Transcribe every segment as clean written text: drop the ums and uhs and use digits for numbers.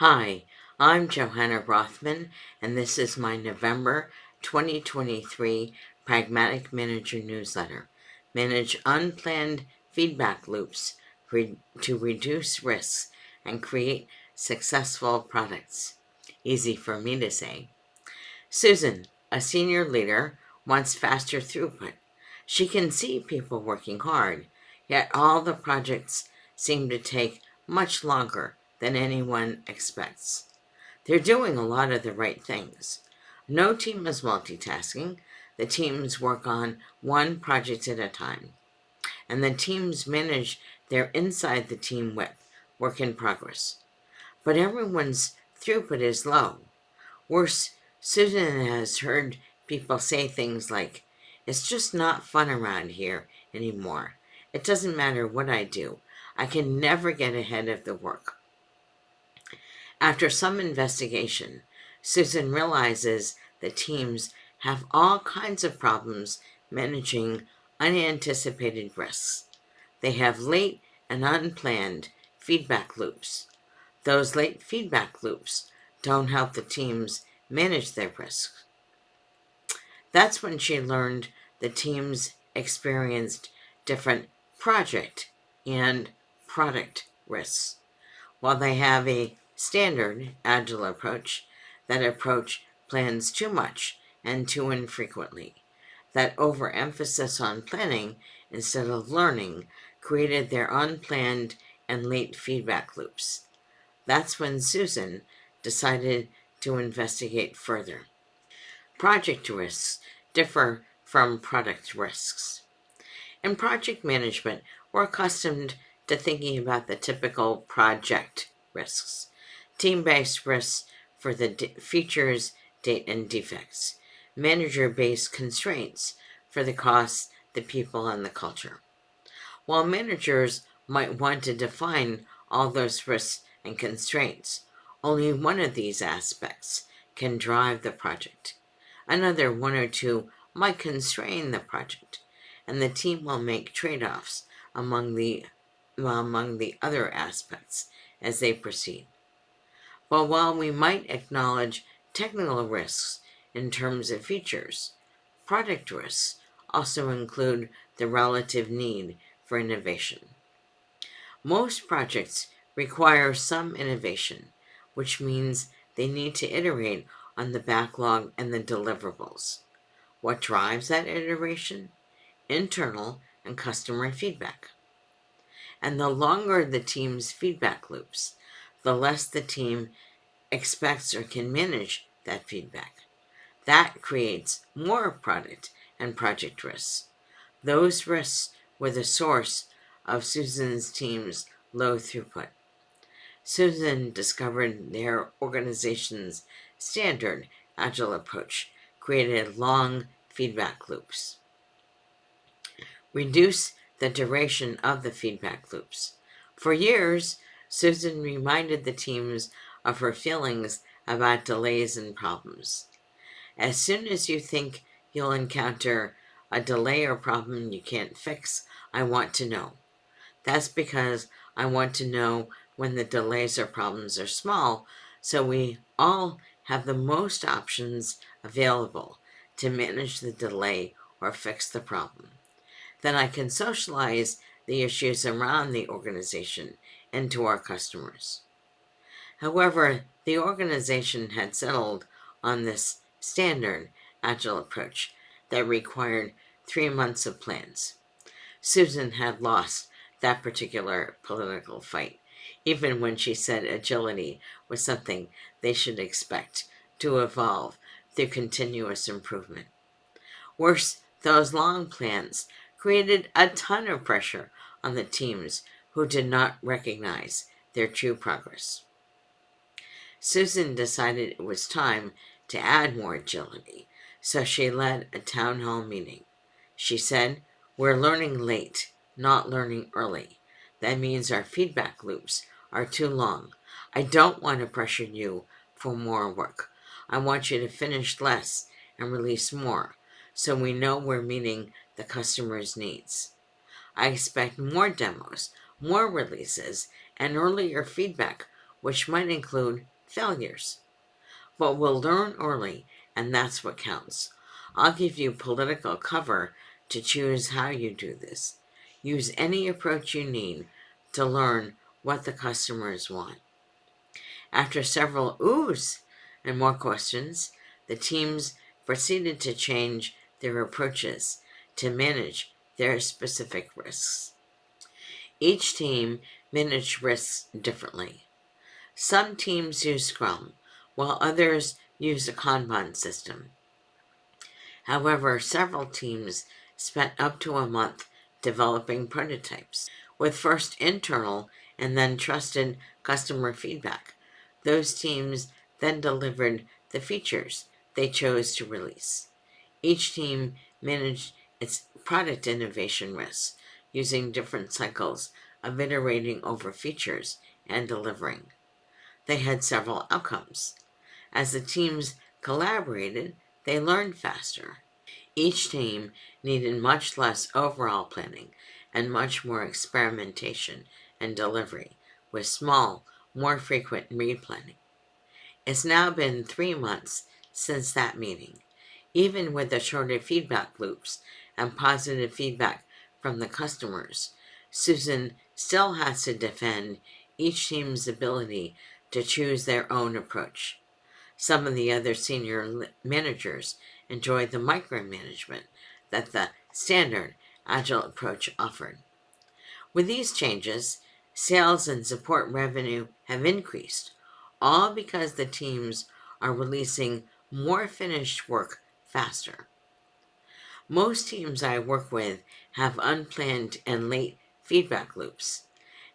Hi, I'm Johanna Rothman, and this is my November 2023 Pragmatic Manager newsletter. Manage unplanned feedback loops to reduce risks and create successful products. Easy for me to say. Susan, a senior leader, wants faster throughput. She can see people working hard, yet all the projects seem to take much longer than anyone expects. They're doing a lot of the right things. No team is multitasking. The teams work on one project at a time, and the teams manage their inside the team work in progress. But everyone's throughput is low. Worse, Susan has heard people say things like, "It's just not fun around here anymore. It doesn't matter what I do. I can never get ahead of the work." After some investigation, Susan realizes that teams have all kinds of problems managing unanticipated risks. They have late and unplanned feedback loops. Those late feedback loops don't help the teams manage their risks. That's when she learned the teams experienced different project and product risks. While they have a standard agile approach, that approach plans too much and too infrequently. That overemphasis on planning instead of learning created their unplanned and late feedback loops. That's when Susan decided to investigate further. Project risks differ from product risks. In project management, we're accustomed to thinking about the typical project risks, team-based risks for the features, date, and defects, manager-based constraints for the costs, the people, and the culture. While managers might want to define all those risks and constraints, only one of these aspects can drive the project. Another one or two might constrain the project, and the team will make trade-offs among the other aspects as they proceed. But while we might acknowledge technical risks in terms of features, product risks also include the relative need for innovation. Most projects require some innovation, which means they need to iterate on the backlog and the deliverables. What drives that iteration? Internal and customer feedback. And the longer the team's feedback loops, the less the team expects or can manage that feedback. That creates more product and project risks. Those risks were the source of Susan's team's low throughput. Susan discovered their organization's standard agile approach created long feedback loops. Reduce the duration of the feedback loops. For years, Susan reminded the teams of her feelings about delays and problems. As soon as you think you'll encounter a delay or problem you can't fix, I want to know. That's because I want to know when the delays or problems are small, so we all have the most options available to manage the delay or fix the problem. Then I can socialize the issues around the organization and to our customers. However, the organization had settled on this standard agile approach that required 3 months of plans. Susan had lost that particular political fight, even when she said agility was something they should expect to evolve through continuous improvement. Worse, those long plans created a ton of pressure on the teams who did not recognize their true progress. Susan decided it was time to add more agility, so she led a town hall meeting. She said, "We're learning late, not learning early. That means our feedback loops are too long. I don't want to pressure you for more work. I want you to finish less and release more, so we know we're meeting the customer's needs. I expect more demos, more releases, and earlier feedback which might include failures. But we'll learn early, and that's what counts. I'll give you political cover to choose how you do this. Use any approach you need to learn what the customers want. After several oohs and more questions, the teams proceeded to change their approaches to manage their specific risks. Each team managed risks differently. Some teams use Scrum, while others use a Kanban system. However, several teams spent up to a month developing prototypes, with first internal and then trusted customer feedback. Those teams then delivered the features they chose to release. Each team managed its product innovation risks using different cycles of iterating over features and delivering. They had several outcomes. As the teams collaborated, they learned faster. Each team needed much less overall planning and much more experimentation and delivery, with small, more frequent replanning. It's now been 3 months since that meeting. Even with the shorter feedback loops and positive feedback from the customers, Susan still has to defend each team's ability to choose their own approach. Some of the other senior managers enjoy the micromanagement that the standard Agile approach offered. With these changes, sales and support revenue have increased, all because the teams are releasing more finished work faster. Most teams I work with have unplanned and late feedback loops.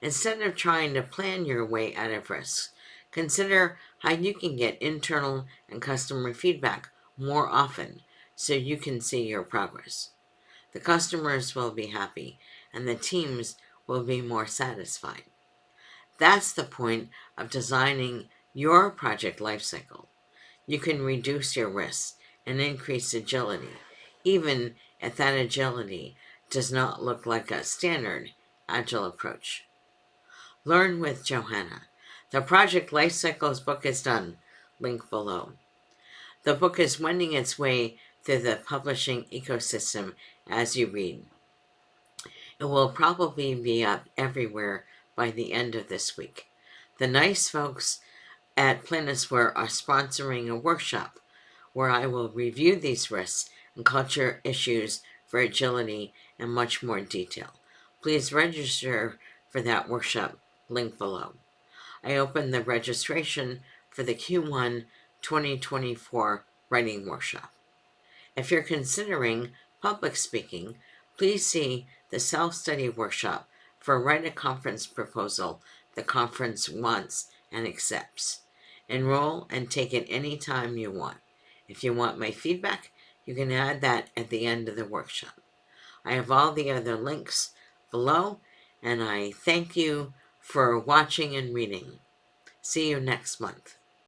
Instead of trying to plan your way out of risks, consider how you can get internal and customer feedback more often so you can see your progress. The customers will be happy, and the teams will be more satisfied. That's the point of designing your project lifecycle. You can reduce your risks and increase agility, even if that agility does not look like a standard Agile approach. Learn with Johanna. The Project Lifecycles book is done. Link below. The book is wending its way through the publishing ecosystem as you read. It will probably be up everywhere by the end of this week. The nice folks at Planisware are sponsoring a workshop where I will review these risks and culture issues for agility in much more detail. Please register for that workshop, link below. I opened the registration for the Q1 2024 writing workshop. If you're considering public speaking, please see the self-study workshop for Write a Conference Proposal the conference wants and accepts. Enroll and take it any time you want. If you want my feedback, you can add that at the end of the workshop. I have all the other links below, and I thank you for watching and reading. See you next month.